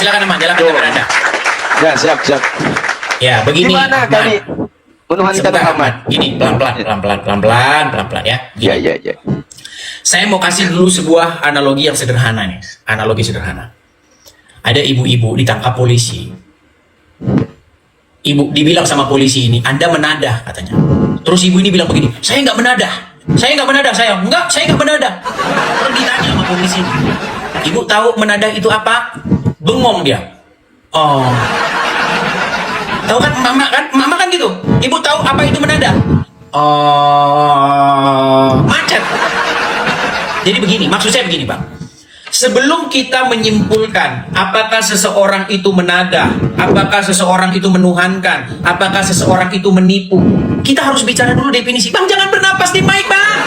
silakan Ahmad, jalankan Anda. Ya, siap. Ya, begini. Gimana Ahmad. kami menuhankan Sebentar, Muhammad? Gini, pelan-pelan ya. Gini. Ya. Saya mau kasih dulu sebuah analogi yang sederhana nih. Analogi sederhana. Ada ibu-ibu ditangkap polisi. Ibu dibilang sama polisi ini, Anda menadah katanya. Terus ibu ini bilang begini, saya nggak menadah. Saya nggak menadah, saya nggak menadah. Terus ditanya sama polisi. Ibu tahu menadah itu apa? Bengong dia. Oh. Tahu kan mama kan gitu. Ibu tahu apa itu menadah? Oh, macet. Jadi begini, maksud saya begini, Bang. Sebelum kita menyimpulkan apakah seseorang itu menadah, apakah seseorang itu menuhankan, apakah seseorang itu menipu, kita harus bicara dulu definisi. Bang, jangan bernapas di mic, Bang.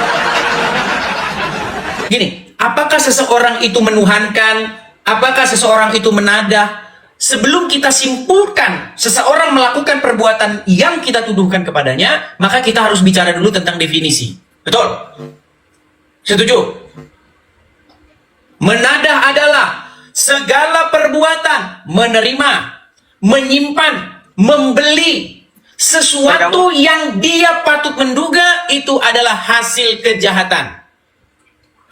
Gini, apakah seseorang itu menuhankan, apakah seseorang itu menadah? Sebelum kita simpulkan seseorang melakukan perbuatan yang kita tuduhkan kepadanya, maka kita harus bicara dulu tentang definisi. Betul? Setuju? Menadah adalah segala perbuatan menerima, menyimpan, membeli sesuatu yang dia patut menduga itu adalah hasil kejahatan.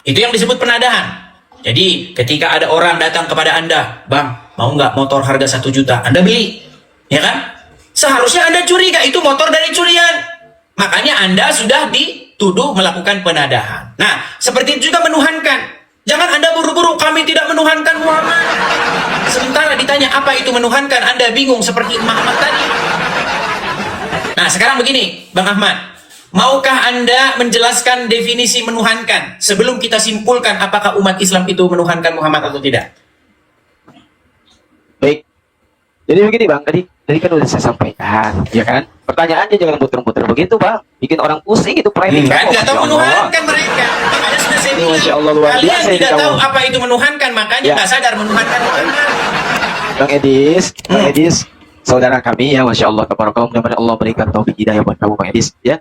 Itu yang disebut penadahan. Jadi ketika ada orang datang kepada Anda, Bang, mau nggak motor harga 1 juta? Anda beli, ya kan? Seharusnya Anda curiga itu motor dari curian. Makanya Anda sudah dituduh melakukan penadahan. Nah, seperti itu juga menuhankan. Jangan Anda buru-buru, kami tidak menuhankan Muhammad. Sementara ditanya apa itu menuhankan, Anda bingung seperti Muhammad tadi. Nah, sekarang begini, Bang Ahmad. Maukah Anda menjelaskan definisi menuhankan sebelum kita simpulkan apakah umat Islam itu menuhankan Muhammad atau tidak? Baik. Jadi begini, Bang, tadi kan udah saya sampaikan, ya kan? Pertanyaannya jangan muter-muter begitu, Bang. Bikin orang pusing itu framing. Kan nggak tahu menuhankan mereka. Makanya sudah saya bilang, Masya Allah, luar kalian biasa ini tidak kamu. tahu apa itu menuhankan, makanya nggak sadar menuhankan Muhammad. Bang Edis, saudara kami ya, Masya Allah, tabarakallah, mudah-mudahan Allah berikan taufik hidayah buat kamu, Bang Edis, ya.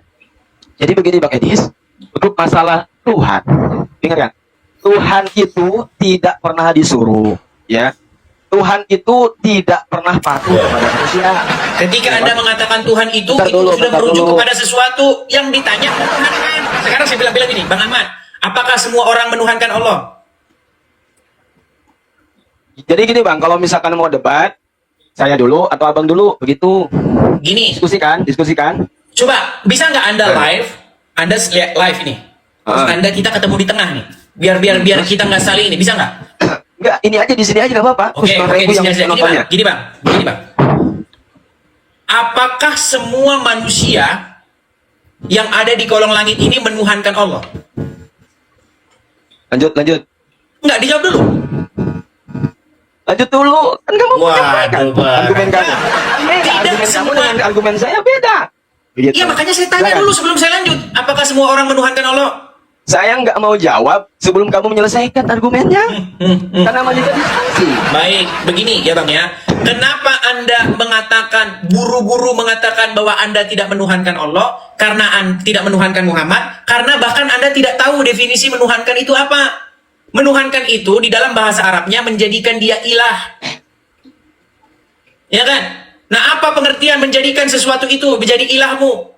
Jadi begini, Bang Edis, untuk masalah Tuhan, dengar kan? Tuhan itu tidak pernah disuruh, ya. Tuhan itu tidak pernah patuh kepada manusia. Ketika Anda mengatakan Tuhan itu sudah merujuk kepada sesuatu yang ditanya menuhankan. Sekarang saya bilang ini, Bang Ahmad, apakah semua orang menuhankan Allah? Jadi gini, Bang, kalau misalkan mau debat, saya dulu atau abang dulu, begitu. Gini, Diskusikan. coba bisa nggak Anda live? Anda lihat live ini. Terus Anda kita ketemu di tengah nih. Biar kita nggak saling ini, bisa nggak? Enggak, ini aja di sini aja nggak apa-apa. Oke, di sini aja. Gini bang. Apakah semua manusia yang ada di kolong langit ini menuhankan Allah? Lanjut. Enggak, dijawab dulu. Lanjut dulu. Kan kamu menyampaikan argumen kamu. Beda, argumen kamu dengan argumen saya beda. Iya, makanya saya tanya dulu sebelum saya lanjut. Apakah semua orang menuhankan Allah? Saya nggak mau jawab sebelum kamu menyelesaikan argumennya. Karena mau jadi diskusi. Baik, begini ya Bang ya. Kenapa Anda buru-buru mengatakan bahwa Anda tidak menuhankan Allah? Karena Anda tidak menuhankan Muhammad. Karena bahkan Anda tidak tahu definisi menuhankan itu apa. Menuhankan itu di dalam bahasa Arabnya menjadikan dia ilah. Ya kan? Nah, apa pengertian menjadikan sesuatu itu menjadi ilahmu?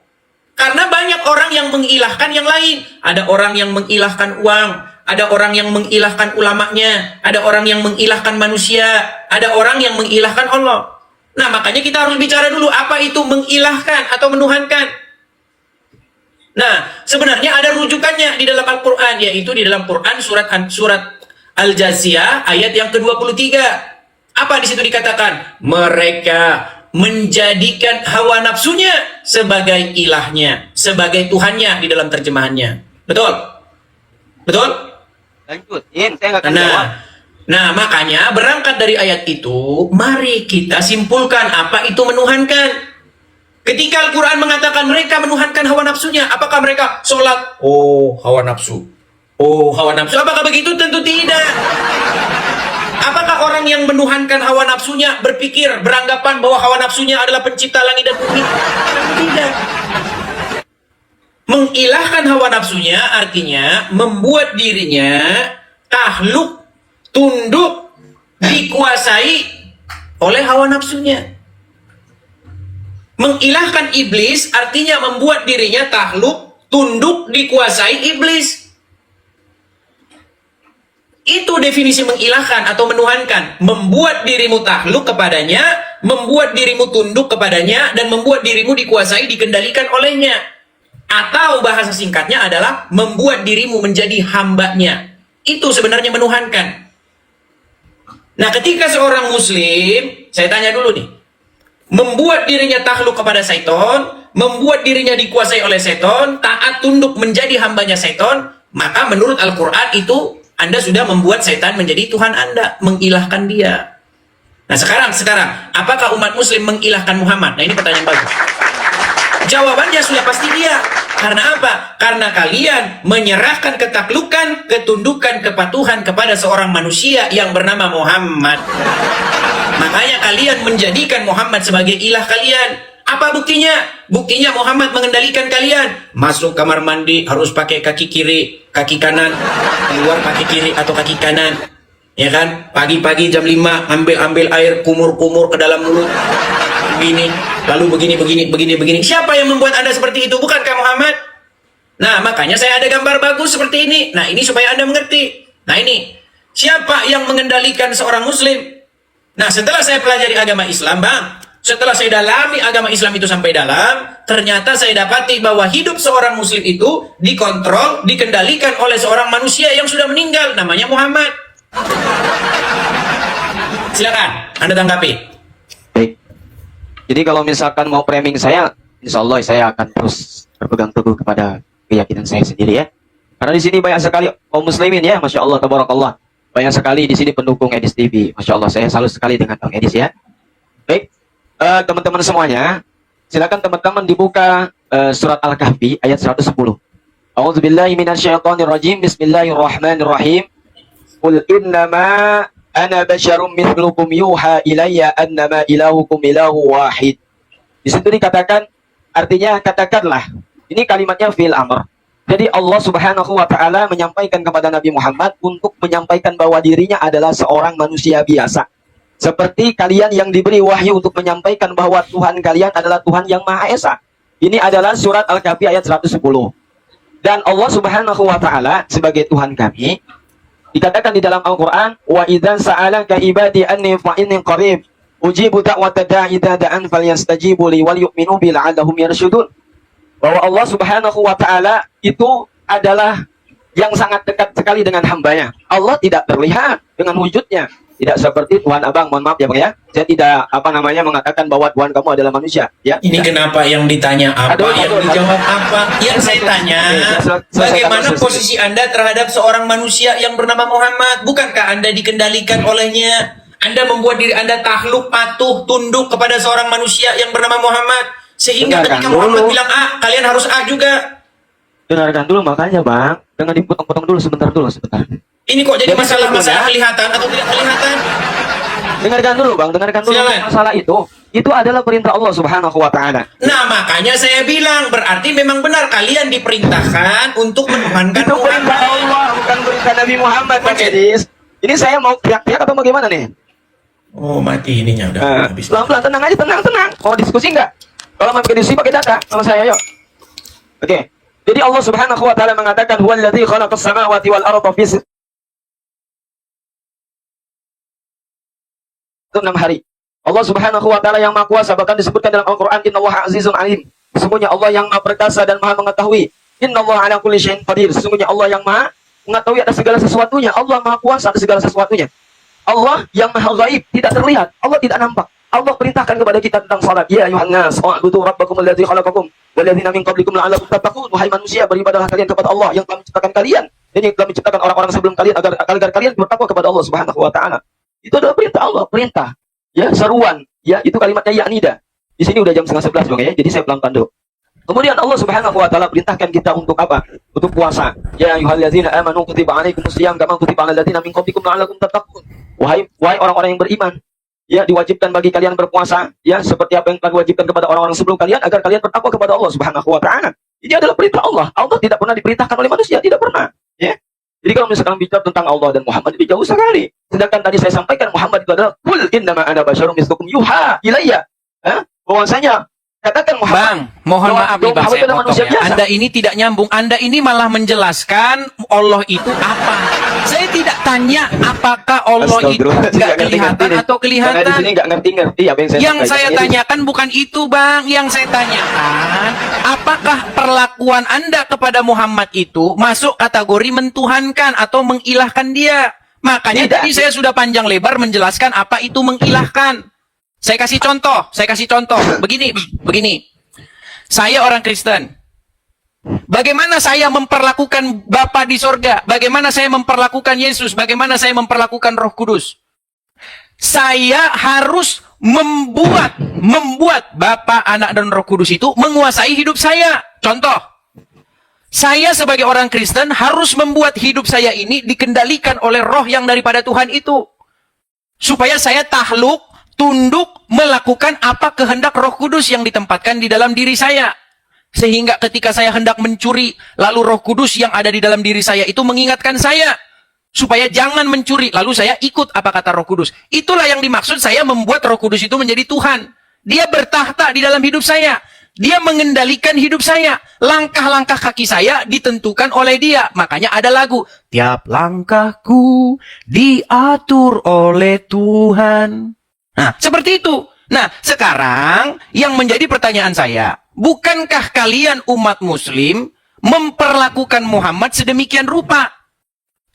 Karena banyak orang yang mengilahkan yang lain. Ada orang yang mengilahkan uang. Ada orang yang mengilahkan ulamanya. Ada orang yang mengilahkan manusia. Ada orang yang mengilahkan Allah. Nah, makanya kita harus bicara dulu apa itu mengilahkan atau menuhankan. Nah, sebenarnya ada rujukannya di dalam Al-Quran. Yaitu di dalam Quran surat Al-Jaziyah ayat yang ke-23. Apa di situ dikatakan? Mereka menjadikan hawa nafsunya sebagai ilahnya, sebagai Tuhannya di dalam terjemahannya. Betul? Lanjutin, saya nggak akan jawab. Nah, makanya berangkat dari ayat itu, mari kita simpulkan apa itu menuhankan. Ketika Al-Quran mengatakan mereka menuhankan hawa nafsunya, apakah mereka sholat? Oh, hawa nafsu. Apakah begitu? Tentu tidak. Apakah orang yang menuhankan hawa nafsunya berpikir, beranggapan bahwa hawa nafsunya adalah pencipta langit dan bumi? Tidak. Mengilahkan hawa nafsunya artinya membuat dirinya takluk, tunduk, dikuasai oleh hawa nafsunya. Mengilahkan iblis artinya membuat dirinya takluk, tunduk, dikuasai iblis. Itu definisi mengilahkan atau menuhankan. Membuat dirimu takluk kepadanya, membuat dirimu tunduk kepadanya, dan membuat dirimu dikuasai, dikendalikan olehnya. Atau bahasa singkatnya adalah membuat dirimu menjadi hambanya. Itu sebenarnya menuhankan. Nah, ketika seorang muslim, saya tanya dulu nih, membuat dirinya takluk kepada syaitan, membuat dirinya dikuasai oleh syaitan, taat tunduk menjadi hambanya syaitan, maka menurut Al-Quran itu Anda sudah membuat setan menjadi Tuhan Anda, mengilahkan dia. Nah sekarang, apakah umat muslim mengilahkan Muhammad? Nah ini pertanyaan bagus. Jawabannya sudah pasti dia. Karena apa? Karena kalian menyerahkan ketaklukan, ketundukan, kepatuhan kepada seorang manusia yang bernama Muhammad. Makanya kalian menjadikan Muhammad sebagai ilah kalian. Apa buktinya? Buktinya Muhammad mengendalikan kalian. Masuk kamar mandi harus pakai kaki kiri, kaki kanan. Keluar kaki kiri atau kaki kanan. Ya kan? Pagi-pagi jam 5 ambil air, kumur-kumur ke dalam mulut. Begini, lalu begini. Siapa yang membuat Anda seperti itu? Bukankah Muhammad? Nah, makanya saya ada gambar bagus seperti ini. Nah, ini supaya Anda mengerti. Nah, ini. Siapa yang mengendalikan seorang muslim? Nah, setelah saya pelajari agama Islam, Bang, setelah saya dalami agama Islam itu sampai dalam, ternyata saya dapati bahwa hidup seorang muslim itu dikontrol, dikendalikan oleh seorang manusia yang sudah meninggal, namanya Muhammad. Silakan, Anda tanggapi. Baik. Jadi kalau misalkan mau framing saya, insya Allah saya akan terus berpegang teguh kepada keyakinan saya sendiri ya. Karena di sini banyak sekali kaum muslimin ya, Masya Allah, tabarakallah. Banyak sekali di sini pendukung Edis TV. Masya Allah, saya salut sekali dengan Bang Edis ya. Baik. Teman-teman semuanya, silakan teman-teman dibuka surat Al-Kahfi ayat 110. A'udzubillahi minasyaitonirrajim. Bismillahirrahmanirrahim. Qul innama ana basyarum mithlukum yuha ilayya annama ilahukum ilahu wahid. Di situ dikatakan, artinya katakanlah. Ini kalimatnya fi'il amr. Jadi Allah Subhanahu wa taala menyampaikan kepada Nabi Muhammad untuk menyampaikan bahwa dirinya adalah seorang manusia biasa. Seperti kalian yang diberi wahyu untuk menyampaikan bahwa Tuhan kalian adalah Tuhan yang Maha Esa. Ini adalah surat Al-Kahfi ayat 110. Dan Allah Subhanahu wa taala sebagai Tuhan kami dikatakan di dalam Al-Qur'an, wa idzan sa'alaka ibadi anni fa inni qarib ujibu da'wata da'i idza da'an falyastajibu li wal yu'minu bi la'allahum yarshudun. Bahwa Allah Subhanahu wa taala itu adalah yang sangat dekat sekali dengan hambanya. Allah tidak terlihat dengan wujudnya. Tidak seperti Tuhan Abang, mohon maaf ya Bang ya. Saya tidak mengatakan bahwa Tuhan kamu adalah manusia ya. Ini tidak. Kenapa yang ditanya apa, yang dijawab apa? Yang saya tanya, bagaimana posisi Anda terhadap seorang manusia yang bernama Muhammad? Bukankah Anda dikendalikan olehnya? Anda membuat diri Anda takluk, patuh, tunduk kepada seorang manusia yang bernama Muhammad. Sehingga ketika Muhammad bilang A, kalian harus A juga. Dengarkan dulu makanya Bang. Jangan dipotong-potong dulu sebentar. Ini kok jadi masalah kelihatan atau tidak kelihatan? Dengarkan dulu Bang, Silakan. masalah itu adalah perintah Allah Subhanahu wa taala. Nah, makanya saya bilang berarti memang benar kalian diperintahkan untuk menuhankan Itu perintah Allah, bukan perintah Nabi Muhammad, Bang Edis. Ini saya mau teriak-teriak atau bagaimana nih? Oh, mati ininya udah habis. Pelan-pelan, tenang aja, tenang. Mau diskusi enggak? Kalau mau diskusi pakai data sama saya, yuk. Oke. Jadi Allah Subhanahu wa taala mengatakan huwallazi khalaqas samawati wal arda fi 6 hari. Allah Subhanahu wa taala yang Maha Kuasa, bahkan disebutkan dalam Al-Qur'an, innallaha azizun alim. Sesungguhnya Allah yang Maha perkasa dan Maha mengetahui. Innallaha ala kulli syai'in qadir. Sesungguhnya Allah yang Maha mengetahui atas segala sesuatunya. Allah Maha Kuasa atas segala sesuatunya. Allah yang Maha Ghaib, tidak terlihat. Allah tidak nampak. Allah perintahkan kepada kita tentang salat. Ya ayuhan nas, wa'budu rabbakum alladzi khalaqakum walladzina min qablikum la'allakum tattaqun. Wahai manusia, beribadahlah kalian kepada Allah yang telah menciptakan kalian dan yang telah menciptakan orang-orang sebelum kalian agar kalian bertakwa kepada Allah Subhanahu wa taala. Itu adalah perintah Allah, perintah. Ya, seruan. Ya, itu kalimatnya ya nida. Di sini udah jam 10:30 Bang ya. Jadi saya pelan-pelan dulu. Kemudian Allah Subhanahu wa taala perintahkan kita untuk apa? Untuk puasa. Ya ayyuhalladzina amanu kutiba alaikumus shiyam kama kutiba alal ladzina min qablikum la'allakum tattaqun. Wahai orang-orang yang beriman, ya diwajibkan bagi kalian berpuasa, ya seperti apa yang telah diwajibkan kepada orang-orang sebelum kalian agar kalian bertakwa kepada Allah Subhanahu wa taala. Ini adalah perintah Allah. Allah tidak pernah diperintahkan oleh manusia, tidak pernah, ya. Jadi kalau misalkan bicara tentang Allah dan Muhammad itu jauh sekali. Sedangkan tadi saya sampaikan Muhammad itu adalah qul innama ana basyarum mislukum yuha ilayya. Bahwasanya katakan Muhammad. Bang, mohon maaf nih Bang, saya potong ya. Anda ini tidak nyambung. Anda ini malah menjelaskan Allah itu apa. Saya tidak tanya apakah Allah itu nggak kelihatan atau kelihatan. Karena di sini nggak ngerti apa yang saya tanyakan bukan itu, Bang. Yang saya tanyakan, apakah perlakuan Anda kepada Muhammad itu masuk kategori mentuhankan atau mengilahkan dia? Makanya Tidak. tadi saya sudah panjang lebar menjelaskan apa itu mengilahkan. Saya kasih contoh. Begini. Saya orang Kristen. Bagaimana saya memperlakukan Bapa di sorga? Bagaimana saya memperlakukan Yesus? Bagaimana saya memperlakukan Roh Kudus? Saya harus membuat Bapa, Anak, dan Roh Kudus itu menguasai hidup saya. Contoh, saya sebagai orang Kristen harus membuat hidup saya ini dikendalikan oleh roh yang daripada Tuhan itu. Supaya saya takluk, tunduk, melakukan apa kehendak Roh Kudus yang ditempatkan di dalam diri saya. Sehingga ketika saya hendak mencuri, lalu Roh Kudus yang ada di dalam diri saya itu mengingatkan saya supaya jangan mencuri, lalu saya ikut apa kata Roh Kudus. Itulah yang dimaksud saya membuat Roh Kudus itu menjadi Tuhan. Dia bertahta di dalam hidup saya. Dia mengendalikan hidup saya. Langkah-langkah kaki saya ditentukan oleh dia. Makanya ada lagu, tiap langkahku diatur oleh Tuhan. Nah, seperti itu. Nah, sekarang yang menjadi pertanyaan saya, bukankah kalian umat muslim memperlakukan Muhammad sedemikian rupa?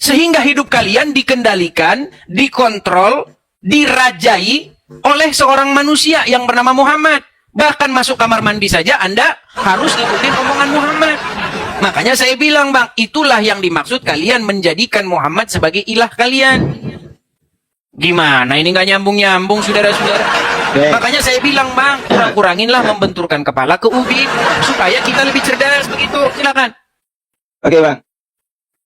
Sehingga hidup kalian dikendalikan, dikontrol, dirajai oleh seorang manusia yang bernama Muhammad. Bahkan masuk kamar mandi saja Anda harus ikutin omongan Muhammad. Makanya saya bilang, Bang, itulah yang dimaksud kalian menjadikan Muhammad sebagai ilah kalian. Gimana ini nggak nyambung-nyambung, saudara-saudara? Makanya saya bilang, Bang, kurang-kuranginlah membenturkan kepala ke ubin supaya kita lebih cerdas begitu. Silakan. Oke, Bang.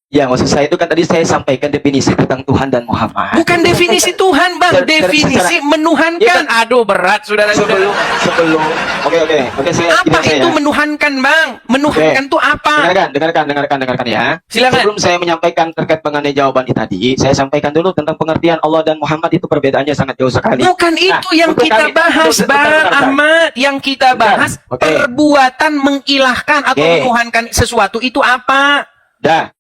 Ya, maksud saya itu kan tadi saya sampaikan definisi tentang Tuhan dan Muhammad. Bukan definisi Tuhan, Bang. Definisi menuhankan. Ya, Aduh, berat, saudara-saudara. Sebelum. Oke. Apa itu menuhankan, Bang? Menuhankan itu apa? Dengarkan ya. Silakan. Sebelum saya menyampaikan terkait mengenai jawaban itu tadi, saya sampaikan dulu tentang pengertian Allah dan Muhammad itu perbedaannya sangat jauh sekali. Bukan itu yang kita bahas, Bang Ahmad. Yang kita bahas perbuatan mengilahkan atau menuhankan sesuatu itu apa?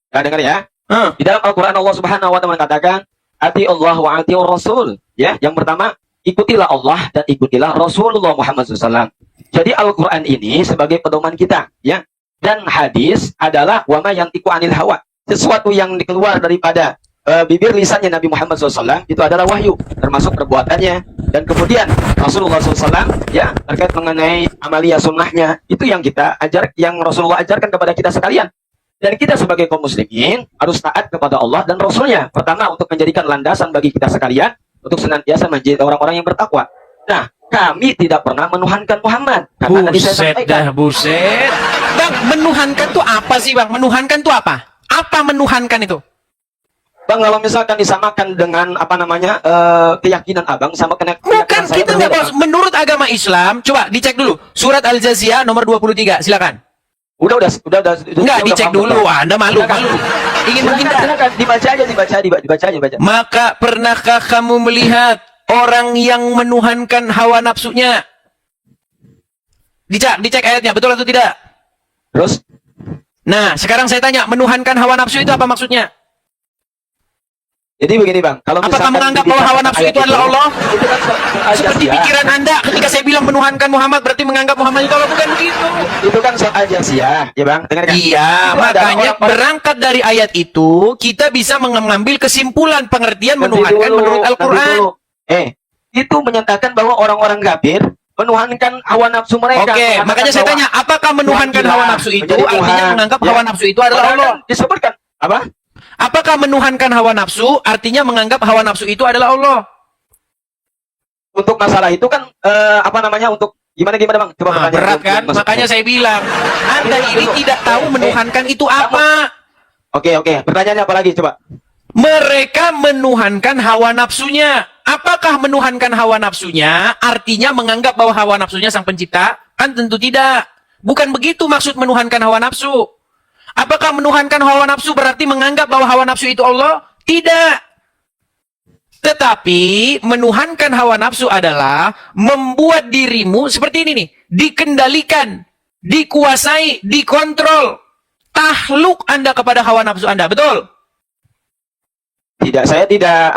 Dengar ya. Di dalam Al-Quran Allah Subhanahu wa Ta'ala mengatakan, ati Allah wa ati Rasul. Ya, yang pertama, ikutilah Allah dan ikutilah Rasulullah Muhammad SAW. Jadi Al-Quran ini sebagai pedoman kita, ya. Dan hadis adalah wama yantiqu anil hawa. Sesuatu yang keluar daripada bibir lisannya Nabi Muhammad SAW itu adalah wahyu, termasuk perbuatannya. Dan kemudian Rasulullah SAW, ya, terkait mengenai amalia sunnahnya, itu yang yang Rasulullah ajarkan kepada kita sekalian. Dan kita sebagai kaum muslimin harus taat kepada Allah dan Rasulnya. Pertama, untuk menjadikan landasan bagi kita sekalian untuk senantiasa menjadi orang-orang yang bertakwa. Nah, kami tidak pernah menuhankan Muhammad. Karena tadi saya sampaikan. Buset. Bang, menuhankan itu apa sih, Bang? Menuhankan itu apa? Apa menuhankan itu? Bang, kalau misalkan disamakan dengan keyakinan abang sama keyakinan bukan, saya kita nggak bahas. Menurut agama Islam, coba dicek dulu. Surat Al-Jaziah nomor 23, silakan. Udah. Enggak, dicek dulu. Anda malu. Ingin menghindar. Dibaca aja. Maka pernahkah kamu melihat orang yang menuhankan hawa nafsunya? Dicek ayatnya, betul atau tidak? Terus? Nah, sekarang saya tanya, menuhankan hawa nafsu itu apa maksudnya? Jadi begini, Bang, kalau apakah menganggap bahwa hawa nafsu itu adalah Allah? Itu kan seperti pikiran Anda ketika saya bilang menuhankan Muhammad berarti menganggap Muhammad itu Allah, bukan begitu. Itu kan soal Al-Jaziah, ya, Bang, dengarkan. Iya, makanya berangkat dari ayat itu kita bisa mengambil kesimpulan pengertian menuhankan menurut Al-Qur'an. Itu menyatakan bahwa orang-orang kafir menuhankan hawa nafsu mereka. Oke, makanya saya tanya, apakah menuhankan hawa nafsu itu artinya menganggap hawa nafsu itu adalah Allah? Disebutkan apa? Apakah menuhankan hawa nafsu artinya menganggap hawa nafsu itu adalah Allah? Untuk masalah itu kan untuk gimana Bang? Coba berat kan? Makanya saya bilang, Anda ini tidak tahu menuhankan itu apa. Oke. Pertanyaannya apa lagi coba? Mereka menuhankan hawa nafsunya. Apakah menuhankan hawa nafsunya artinya menganggap bahwa hawa nafsunya sang pencipta? Kan tentu tidak. Bukan begitu maksud menuhankan hawa nafsu. Apakah menuhankan hawa nafsu berarti menganggap bahwa hawa nafsu itu Allah? Tidak. Tetapi menuhankan hawa nafsu adalah membuat dirimu seperti ini nih, dikendalikan, dikuasai, dikontrol. Takluk Anda kepada hawa nafsu Anda, betul? Tidak, saya tidak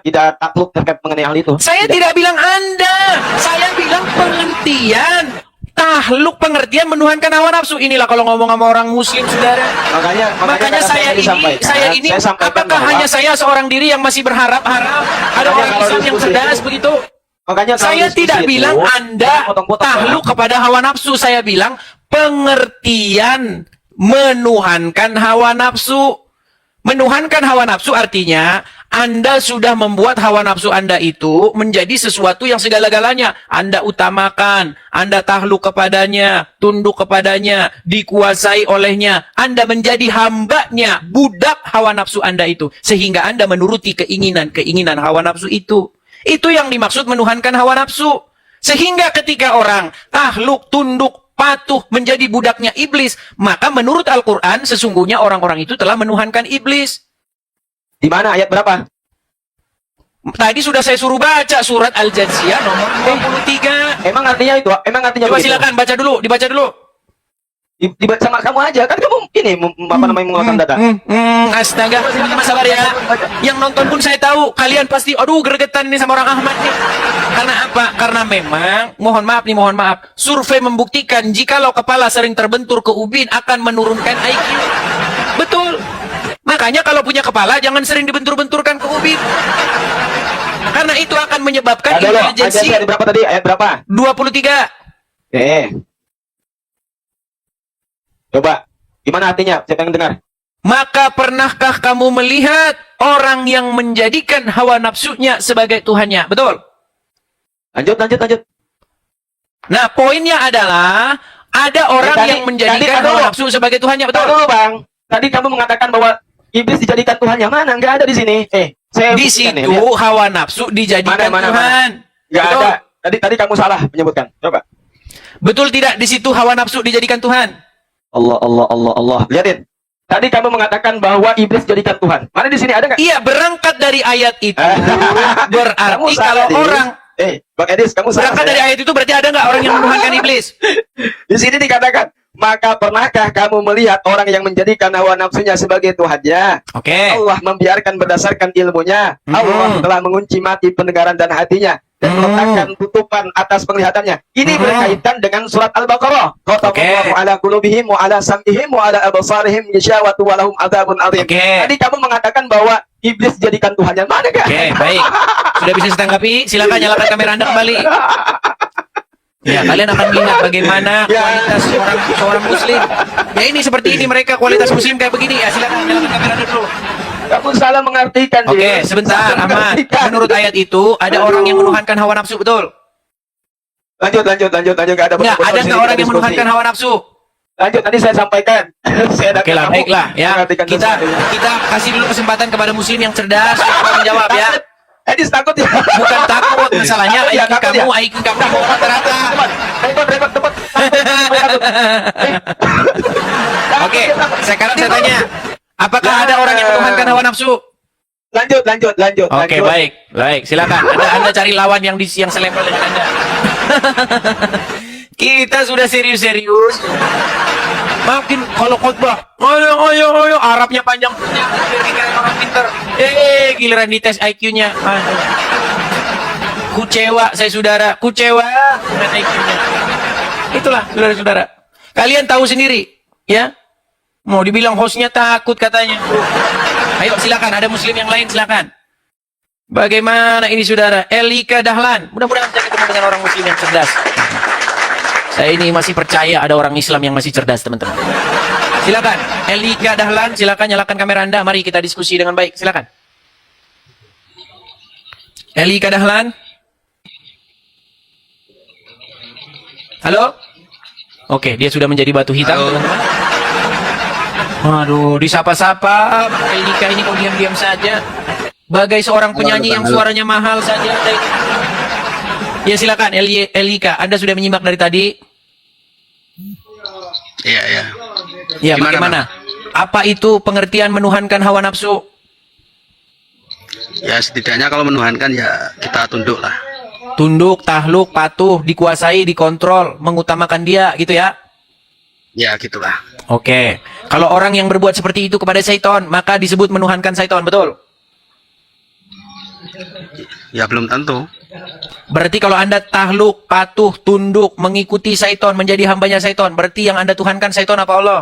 tidak takluk terkait mengenai hal itu. Saya tidak bilang Anda, saya bilang pengertian. Takluk pengertian menuhankan hawa nafsu. Inilah kalau ngomong sama orang muslim, saudara. Makanya saya ini sampaikan apakah bahwa, hanya saya seorang diri yang masih berharap-harap ada orang Islam yang cerdas begitu? makanya Saya tidak bilang Anda takluk kepada hawa nafsu. Saya bilang pengertian menuhankan hawa nafsu. Menuhankan hawa nafsu artinya Anda sudah membuat hawa nafsu Anda itu menjadi sesuatu yang segala-galanya. Anda utamakan, Anda takluk kepadanya, tunduk kepadanya, dikuasai olehnya. Anda menjadi hambanya, budak hawa nafsu Anda itu. Sehingga Anda menuruti keinginan hawa nafsu itu. Itu yang dimaksud menuhankan hawa nafsu. Sehingga ketika orang takluk, tunduk, patuh menjadi budaknya iblis, maka menurut Al-Quran sesungguhnya orang-orang itu telah menuhankan iblis. Di mana ayat berapa? Tadi sudah saya suruh baca surat Al-Jathiyah nomor 23. Emang artinya itu? Emang artinya Coba begitu? silakan baca dulu. Dibaca sama kamu aja, kan kamu ini mengeluarkan data. Astaga, teman-teman sabar ya. Yang nonton pun saya tahu, kalian pasti, aduh gregetan nih sama orang Ahmad nih. Karena apa? Karena memang, mohon maaf, survei membuktikan jikalau kepala sering terbentur ke ubin akan menurunkan IQ. Betul. Makanya kalau punya kepala jangan sering dibentur-benturkan ke ubin. Karena itu akan menyebabkan intelijensi. Ayat berapa tadi? Ayat berapa? 23. Coba, gimana artinya? Siapa yang dengar? Maka pernahkah kamu melihat orang yang menjadikan hawa nafsunya sebagai Tuhannya? Betul? Lanjut. Nah, poinnya adalah ada orang yang menjadikan hawa nafsu sebagai Tuhannya. Betul? Dulu, Bang. Tadi kamu mengatakan bahwa iblis dijadikan Tuhannya. Mana? Nggak ada di sini. Saya di situ hawa nafsu dijadikan Tuhan. Nggak ada. Tadi kamu salah menyebutkan. Coba. Betul tidak? Di situ hawa nafsu dijadikan Tuhan. Allah. Lihatin. Tadi kamu mengatakan bahwa iblis jadikan Tuhan. Mana di sini ada nggak? Iya, berangkat dari ayat itu. Berarti salah, kalau orang Bang Edis, kamu salah. berangkat dari ayat itu berarti ada nggak orang yang menuhankan iblis? Di sini dikatakan, maka pernahkah kamu melihat orang yang menjadikan hawa nafsunya sebagai Tuhannya? Oke. Allah membiarkan berdasarkan ilmunya. Allah telah mengunci mati pendengaran dan hatinya dan meletakkan tutupan atas penglihatannya. Ini berkaitan dengan surat Al-Baqarah. Khatamallahu ala qulubihim wa ala sam'ihim wa ala absarihim ghishawatu wa lahum adzabun adzim. Tadi kamu mengatakan bahwa iblis jadikan Tuhannya. Mana kan? Oke, baik. Sudah bisa ditanggapi? Silakan nyalakan kamera Anda kembali. Ya, kalian akan melihat bagaimana kualitas seorang muslim. Ya ini seperti ini mereka kualitas muslim kayak begini. Ya, silakan nyalakan kamera Anda dulu. Kamu salah mengartikan. Oke, sebentar, Ahmad. Menurut ayat itu ada orang yang menuhankan hawa nafsu, betul? Lanjut. Nggak ada. Nggak, ada nggak orang yang menuhankan hawa nafsu? Lanjut, tadi saya sampaikan. Oke lah, baiklah ya. Kita kasih dulu kesempatan kepada muslim yang cerdas untuk menjawab ya. Edis takut ya? Bukan takut, masalahnya IQ kamu mau rata-rata. Repot. Oke, sekarang saya tanya, apakah ada orang yang menuhankan hawa nafsu? Lanjut. Oke, baik, silakan. Anda cari lawan yang selevel dengan Anda. Kita sudah serius. Makin kalau khotbah, ayo, Arabnya panjang biar dikira orang pinter. Giliran dites IQ-nya. Kucewa saya saudara, dengan IQ-nya. Itulah saudara-saudara. Kalian tahu sendiri, ya. Mau dibilang hostnya takut katanya. Ayo silakan, ada muslim yang lain silakan. Bagaimana ini saudara? Elika Dahlan. Mudah-mudahan saya ketemu dengan orang muslim yang cerdas. Saya ini masih percaya ada orang Islam yang masih cerdas, teman-teman. Silakan, Elika Dahlan, silakan nyalakan kamera Anda. Mari kita diskusi dengan baik. Silakan. Elika Dahlan. Halo? Oke, dia sudah menjadi batu hitam, teman-teman. Aduh, disapa-sapa. Elika ini kok diam-diam saja. Bagai seorang penyanyi yang suaranya mahal saja. Ya silakan, Elika. Anda sudah menyimak dari tadi? Iya. Ya, bagaimana? Apa itu pengertian menuhankan hawa nafsu? Ya setidaknya kalau menuhankan ya kita tunduk lah. Tunduk, tahluk, patuh, dikuasai, dikontrol, mengutamakan dia, gitu ya? Ya gitulah. Oke. Kalau orang yang berbuat seperti itu kepada syaitan, maka disebut menuhankan syaitan, betul? Ya belum tentu. Berarti kalau Anda tahluk, patuh, tunduk, mengikuti syaitan, menjadi hambanya syaitan, berarti yang Anda tuhankan syaitan apa Allah?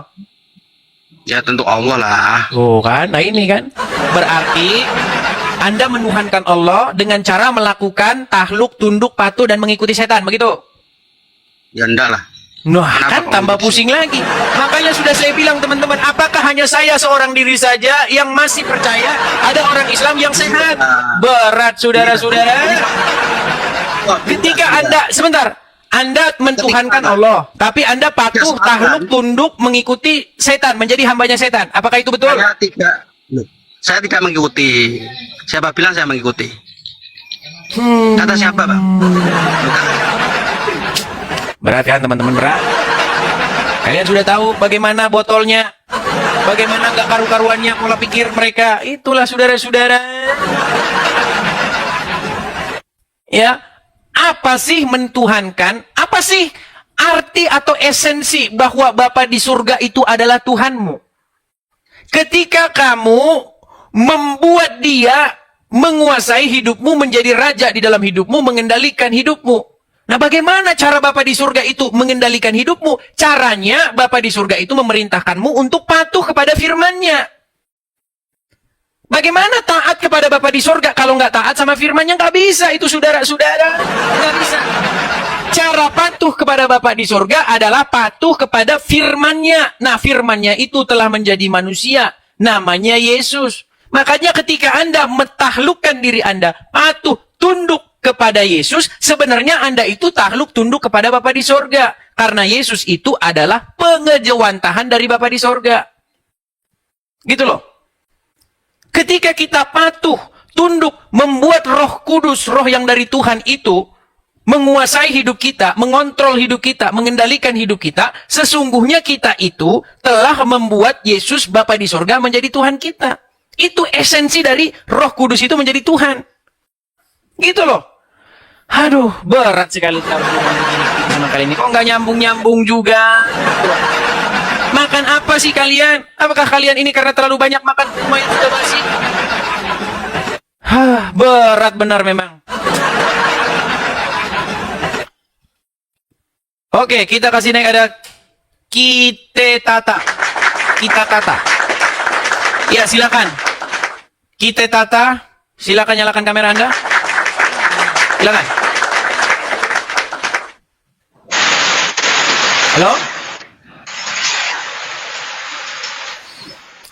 Ya tentu Allah lah. Oh kan, nah ini kan. Berarti Anda menuhankan Allah dengan cara melakukan tahluk, tunduk, patuh, dan mengikuti syaitan, begitu? Ya enggak lah. Nah, Kenapa kan kok tambah begitu? pusing lagi. Makanya sudah saya bilang teman-teman, apakah hanya saya seorang diri saja yang masih percaya ada orang Islam yang sehat? Berat, saudara-saudara. Ketika Anda, sebentar, Anda mentuhankan Allah, tapi Anda patuh, tahluk, tunduk, mengikuti setan, menjadi hambanya setan. Apakah itu betul? Saya tidak mengikuti. Siapa bilang saya mengikuti? Kata siapa, Pak? Berat kan teman-teman, berat? Kalian sudah tahu bagaimana botolnya, bagaimana gak karu-karuannya pola pikir mereka. Itulah saudara-saudara. Ya, apa sih mentuhankan? Apa sih arti atau esensi bahwa Bapa di surga itu adalah Tuhanmu? Ketika kamu membuat dia menguasai hidupmu, menjadi raja di dalam hidupmu, mengendalikan hidupmu. Nah, bagaimana cara Bapa di surga itu mengendalikan hidupmu? Caranya Bapa di surga itu memerintahkanmu untuk patuh kepada firman-Nya. Bagaimana taat kepada Bapa di surga kalau nggak taat sama firman-Nya? Nggak bisa itu saudara-saudara. Nggak bisa. Cara patuh kepada Bapa di surga adalah patuh kepada firman-Nya. Nah, firman-Nya itu telah menjadi manusia. Namanya Yesus. Makanya ketika Anda mentahlukkan diri Anda, patuh, tunduk kepada Yesus, sebenarnya Anda itu takluk tunduk kepada Bapa di sorga. Karena Yesus itu adalah pengejawantahan dari Bapa di sorga. Gitu loh. Ketika kita patuh, tunduk, membuat Roh Kudus, roh yang dari Tuhan itu, menguasai hidup kita, mengontrol hidup kita, mengendalikan hidup kita, sesungguhnya kita itu telah membuat Yesus Bapa di sorga menjadi Tuhan kita. Itu esensi dari Roh Kudus itu menjadi Tuhan. Gitu loh. Aduh, berat sekali sama kali ini. Kok nggak nyambung-nyambung juga? Makan apa sih kalian? Apakah kalian ini karena terlalu banyak makan kurma yang sudah basi? Berat benar memang. Oke, kita kasih naik ada Kita Tata. Ya, silakan. Kita Tata, silakan nyalakan kamera Anda. Silakan. Halo?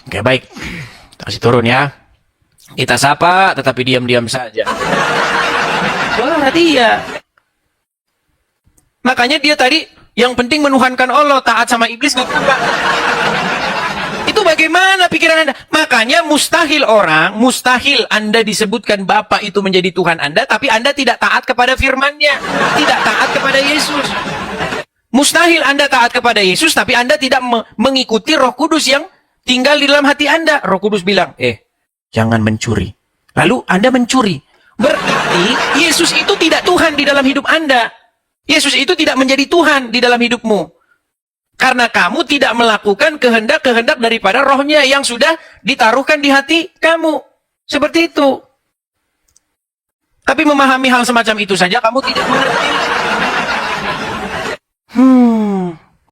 Oke, baik. Kita kasih turun ya. Kita sapa, tetapi diam-diam saja. Wah, dia. Makanya dia tadi, yang penting menuhankan Allah, taat sama iblis, nggak apa-apa. Itu bagaimana pikiran Anda? Makanya mustahil Anda disebutkan Bapa itu menjadi Tuhan Anda, tapi Anda tidak taat kepada firman-Nya, tidak taat kepada Yesus. Mustahil Anda taat kepada Yesus, tapi Anda tidak mengikuti Roh Kudus yang tinggal di dalam hati Anda. Roh Kudus bilang, jangan mencuri. Lalu Anda mencuri. Berarti Yesus itu tidak Tuhan di dalam hidup Anda. Yesus itu tidak menjadi Tuhan di dalam hidupmu. Karena kamu tidak melakukan kehendak-kehendak daripada rohnya yang sudah ditaruhkan di hati kamu. Seperti itu. Tapi memahami hal semacam itu saja kamu tidak mengerti.